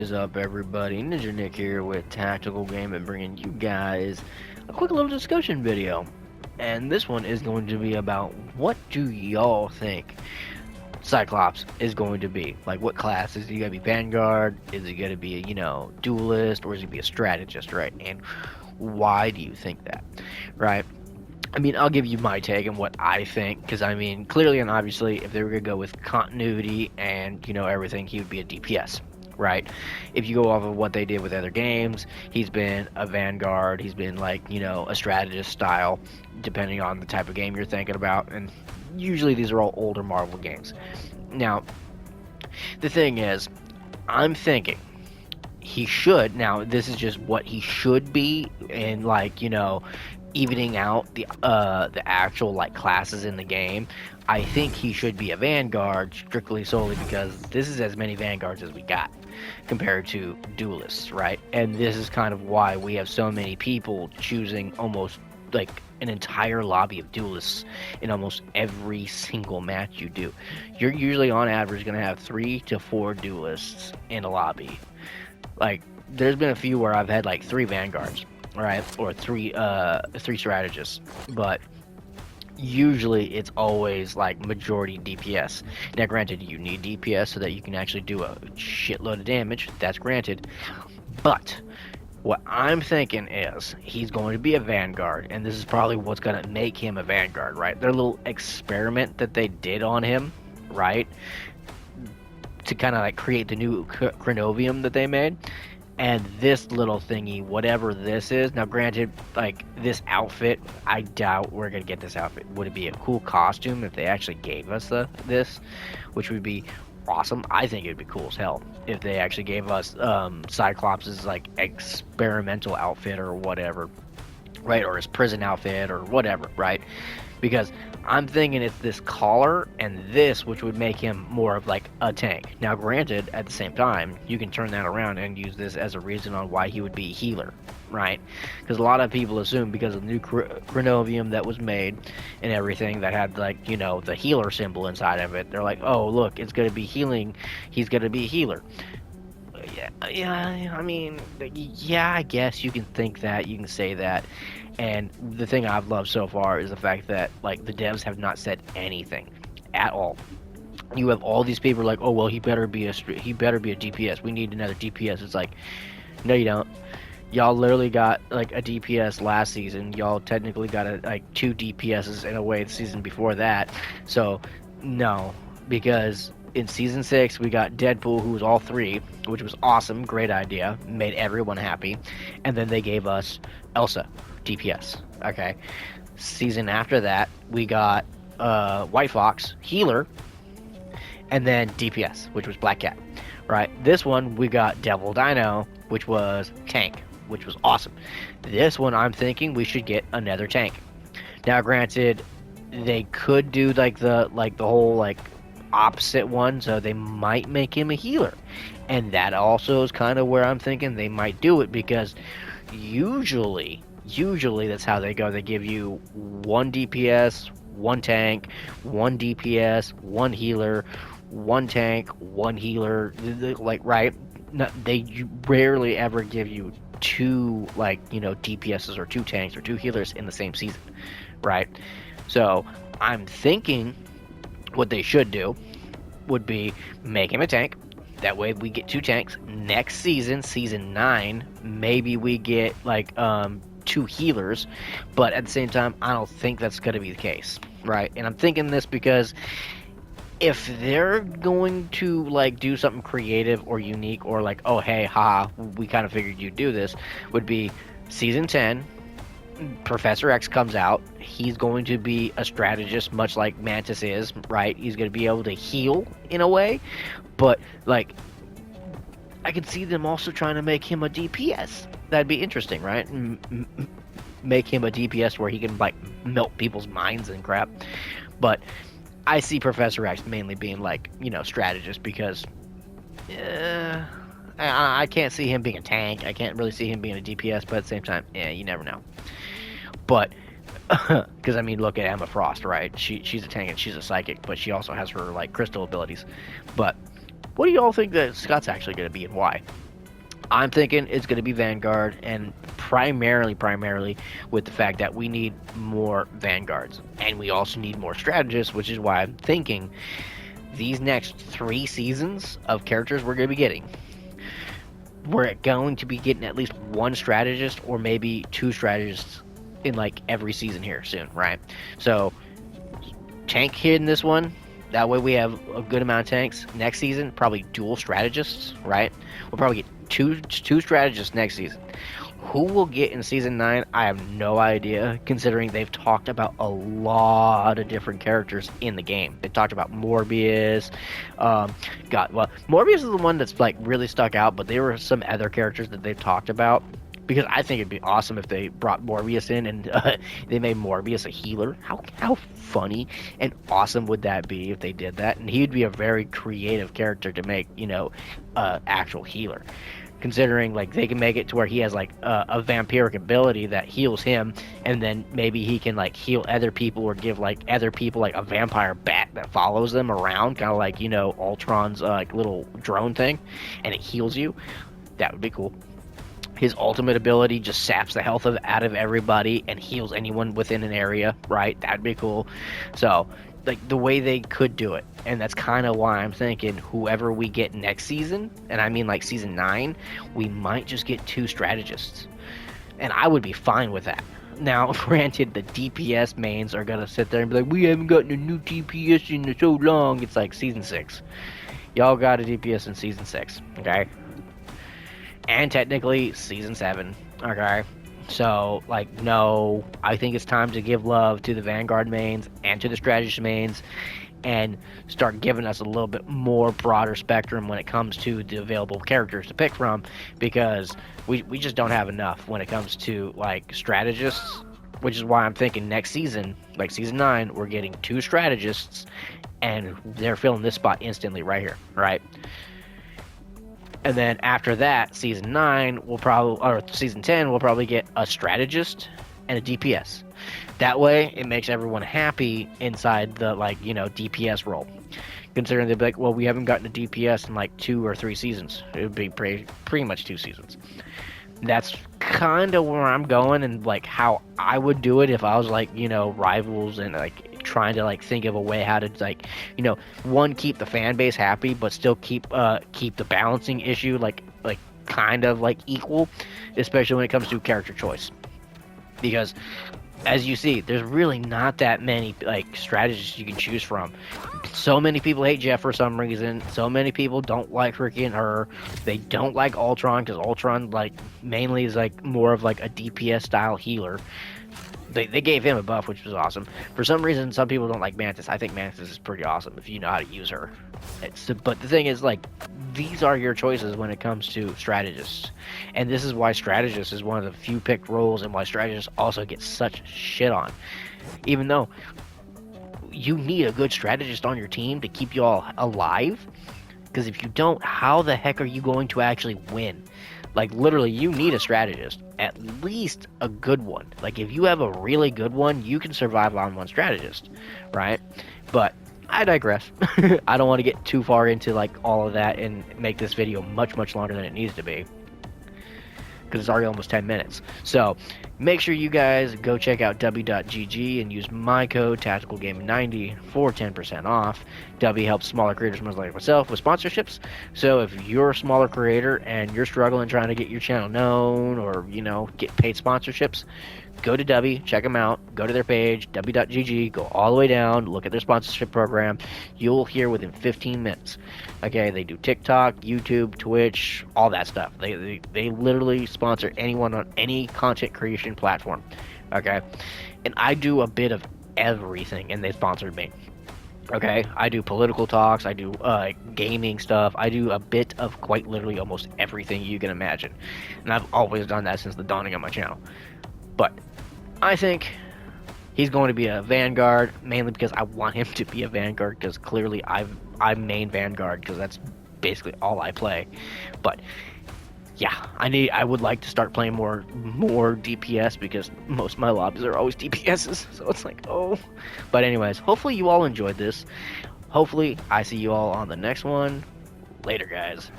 Is up, everybody? Ninja Nick here with Tactical Game and bringing you guys a quick little discussion video. And this one is going to be about what do y'all think Cyclops is going to be? Like, what class? Is he going to be Vanguard? Is he going to be, duelist? Or is he going to be a strategist, right? And why do you think that, right? I mean, I'll give you my take on what I think, because I mean, clearly and obviously, if they were going to go with continuity and, everything, he would be a DPS, right? If you go off of what they did with other games, he's been a Vanguard, he's been like, a strategist style, depending on the type of game you're thinking about, and usually these are all older Marvel games. Now, the thing is, I'm thinking he should, now this is just what he should be, and like, evening out the actual like classes in the game. I think he should be a Vanguard strictly solely because this is as many Vanguards as we got compared to duelists, right? And this is kind of why we have so many people choosing almost like an entire lobby of duelists in almost every single match you do. You're usually on average going to have 3 to 4 duelists in a lobby. Like, there's been a few where I've had like 3 Vanguards, right, or three strategists, but usually it's always like majority DPS. Now granted, you need DPS so that you can actually do a shitload of damage, that's granted, but what I'm thinking is he's going to be a Vanguard, and this is probably what's going to make him a Vanguard, right? Their little experiment that they did on him, right, to kind of like create the new Chronovium that they made. And this little thingy, whatever this is, now granted, like, this outfit, I doubt we're going to get this outfit. Would it be a cool costume if they actually gave us this? Which would be awesome. I think it would be cool as hell if they actually gave us Cyclops' like, experimental outfit or whatever, right? Or his prison outfit or whatever, right? Because I'm thinking it's this collar and this, which would make him more of like a tank. Now granted, at the same time, you can turn that around and use this as a reason on why he would be a healer, right? Because a lot of people assume because of the new Chronovium that was made and everything that had like, the healer symbol inside of it, they're like, oh look, it's going to be healing, he's going to be a healer. Yeah, I mean, yeah, I guess you can think that, you can say that. And the thing I've loved so far is the fact that, like, the devs have not said anything at all. You have all these people like, oh, well, he better be a DPS. We need another DPS. It's like, no, you don't. Y'all literally got, like, a DPS last season. Y'all technically got, like, 2 DPSs in a way the season before that. So, no, because in Season 6, we got Deadpool, who was all 3, which was awesome, great idea, made everyone happy. And then they gave us Elsa, DPS, okay? Season after that, we got White Fox, healer, and then DPS, which was Black Cat, right? This one, we got Devil Dino, which was tank, which was awesome. This one, I'm thinking we should get another tank. Now, granted, they could do, like, the whole, like, opposite one, so they might make him a healer. And that also is kind of where I'm thinking they might do it, because usually that's how they go. They give you 1 DPS, 1 tank, 1 DPS, 1 healer, 1 tank, 1 healer, like, right? They rarely ever give you 2, like, DPSs or 2 tanks or 2 healers in the same season, right? So I'm thinking what they should do would be make him a tank. That way we get 2 tanks. Next season, season 9, maybe we get like 2 healers, but at the same time, I don't think that's going to be the case, right? And I'm thinking this because if they're going to like do something creative or unique, or like, oh hey, haha, we kind of figured you'd do this, would be season 10, Professor X comes out. He's going to be a strategist, much like Mantis is, right? He's going to be able to heal in a way, but like, I could see them also trying to make him a DPS. That'd be interesting, right? Make him a DPS where he can like melt people's minds and crap. But I see Professor X mainly being like, strategist, because I can't see him being a tank. I can't really see him being a DPS, but at the same time, you never know. But because I mean, look at Emma Frost, right? She's a tank and she's a psychic, but she also has her like crystal abilities. But what do you all think that Scott's actually going to be, and why? I'm thinking it's going to be Vanguard, and primarily with the fact that we need more Vanguards, and we also need more strategists, which is why I'm thinking these next 3 seasons of characters we're going to be getting, we're going to be getting at least one strategist or maybe 2 strategists in like every season here soon, right? So tank kid in this one. That way we have a good amount of tanks. Next season, probably dual strategists, right? We'll probably get two strategists next season. Who we'll get in season 9, I have no idea, considering they've talked about a lot of different characters in the game. They talked about Morbius. Morbius is the one that's like really stuck out, but there were some other characters that they've talked about. Because I think it'd be awesome if they brought Morbius in and they made Morbius a healer. How funny and awesome would that be if they did that? And he would be a very creative character to make, actual healer. Considering like they can make it to where he has like a vampiric ability that heals him, and then maybe he can like heal other people or give like other people like a vampire bat that follows them around, kind of like Ultron's like little drone thing, and it heals you. That would be cool. His ultimate ability just saps the health out of everybody and heals anyone within an area, right? That'd be cool. So, like, the way they could do it. And that's kind of why I'm thinking whoever we get next season, and I mean like season 9, we might just get 2 strategists. And I would be fine with that. Now, granted, the DPS mains are going to sit there and be like, we haven't gotten a new DPS in so long. It's like season 6. Y'all got a DPS in season 6, okay? And technically season 7, okay? So, like, no, I think it's time to give love to the Vanguard mains and to the strategist mains and start giving us a little bit more broader spectrum when it comes to the available characters to pick from, because we just don't have enough when it comes to, like, strategists, which is why I'm thinking next season, like season 9, we're getting 2 strategists, and they're filling this spot instantly right here, right? And then after that, season 10, we'll probably get a strategist and a DPS. That way, it makes everyone happy inside the, DPS role. Considering they'd be like, well, we haven't gotten a DPS in, 2 or 3 seasons. It would be pretty much 2 seasons. That's kind of where I'm going and, how I would do it if I was, Rivals and, trying to think of a way how to one, keep the fan base happy but still keep the balancing issue equal, especially when it comes to character choice, because as you see, there's really not that many strategists you can choose from. So many people hate Jeff for some reason. So many people don't like freaking her. They don't like Ultron because Ultron mainly is more of a DPS style healer. They gave him a buff, which was awesome. For some reason, some people don't like Mantis. I think Mantis is pretty awesome if you know how to use her. But the thing is, these are your choices when it comes to strategists. And this is why strategist is one of the few picked roles, and why strategists also get such shit on. Even though you need a good strategist on your team to keep you all alive. Because if you don't, how the heck are you going to actually win? Literally, you need a strategist. At least a good one. If you have a really good one, you can survive on one strategist, right? But I digress. I don't want to get too far into, all of that and make this video much, much longer than it needs to be, because it's already almost 10 minutes. So make sure you guys go check out w.gg and use my code TacticalGaming90 for 10% off. W helps smaller creators like myself with sponsorships. So if you're a smaller creator and you're struggling trying to get your channel known or, get paid sponsorships, go to W, check them out, go to their page, w.gg, go all the way down, look at their sponsorship program. You'll hear within 15 minutes. Okay, they do TikTok, YouTube, Twitch, all that stuff. They literally sponsor anyone on any content creation platform. Okay, and I do a bit of everything, and they sponsored me. Okay, I do political talks, I do gaming stuff, I do a bit of quite literally almost everything you can imagine. And I've always done that since the dawning of my channel. But I think he's going to be a Vanguard, mainly because I want him to be a Vanguard, because clearly I'm main Vanguard, because that's basically all I play. But yeah, I would like to start playing more DPS, because most of my lobbies are always DPSs, so it's oh. But anyways, hopefully you all enjoyed this. Hopefully I see you all on the next one. Later, guys.